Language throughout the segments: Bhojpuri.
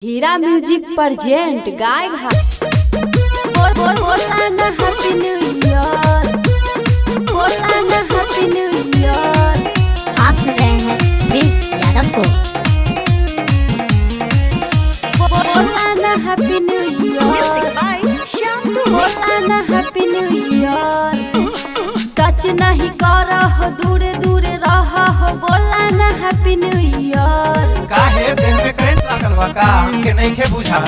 हीरा म्यूजिक प्रेजेंट गाय happy new year, happy new year. आप सुन रहे हैं प्रिंस यादव को। Happy new year, happy new year. Touch नहीं कर हो, दूरे दूरे रह हो, बोला ना हैप्पी न्यू ईयर। काहे देह में करंट लागल बा का हमके नहीं के बुझा।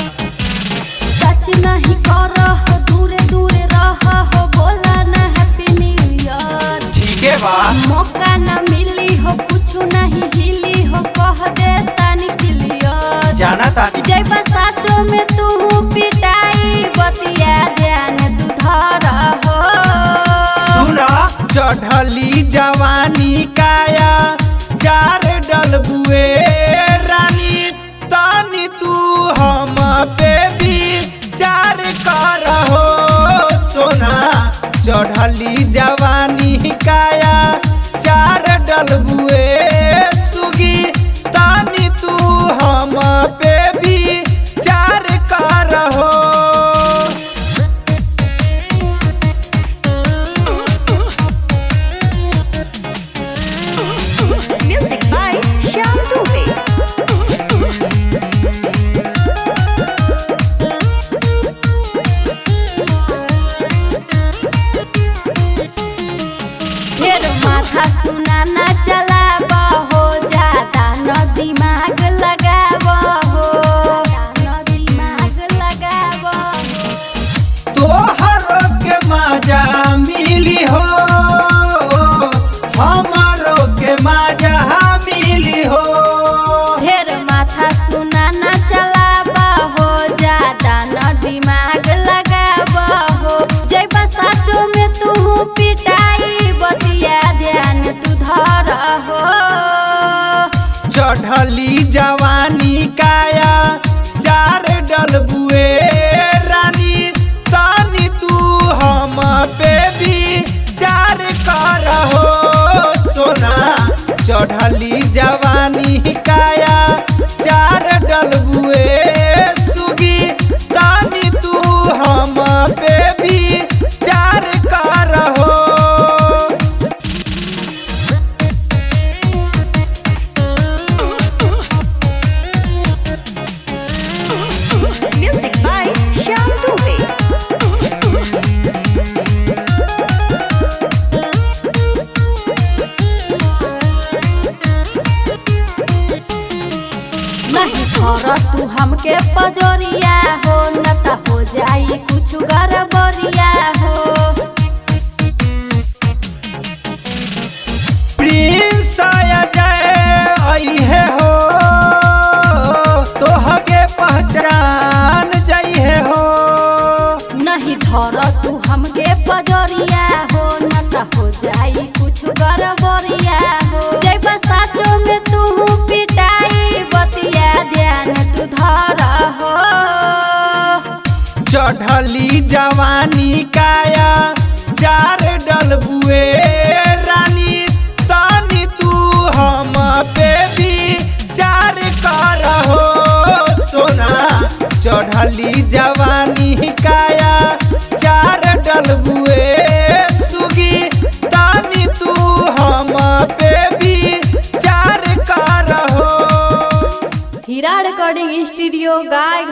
टच नहीं कर हो, दूरे दूरे रह हो, बोला ना हैप्पी न्यू ईयर। ठीक है बा मौका ना मिली हो, कुछ नहीं हिली हो, कह दे तानी क्लियर। जाना तानी जय बसाचो में तू पिटाई, बतिया ध्यान तू धर हो। सुना चढ़ली जवानी काया चार डलबुए रानी, तानी तू हम पे भी चार कर हो। सोना चढ़ली जवानी काया चार डलबुए सुगी, तानी तू हम पे भी चार कर हो। Music by Shyam Dubey. ढेर माथा सुनाना चलावा हो, ज्यादा न दिमाग लगावा हो, दिमाग लगावा हो। तोहरो के मजा मिली हो, हमारो के मजा मिली हो। ढेर माथा सुनाना चलावा हो, ज्यादा न दिमाग लगावा हो। जय बसाचो में तू पिटाई, बतिया ध्यान तू धर हो। चढ़ली जवानी काया चार डलबुए रानी, तानी तू हम पे भी चार कर हो। सोना चढ़ली जवानी काया चार डलबुए सुगी, तानी तू हम पे भी चार कर हो। Music by Shyam Dubey. नहीं छोड़ तू हमके पजोरिया हो, न त हो जाई कुछ गड़बड़िया हो। प्रिंस अजय अइहे हो, तोहके पहचान जइहे हो। नहीं धर तू हमके पजोरिया हो, न त हो जाई कुछ गड़बड़िया हो। जय बसाचो में तू पिटाई, बतिया ध्यान तू धर हो। चढ़ली जवानी काया चार डलबुए रानी, तानी तू हम पे भी चार कर हो। सोना चढ़ली जवानी काया चार डलबुए सुगी, तानी तू हम पे भी चार कर हो। हीरा रिकॉर्डिंग स्टूडियो गाय।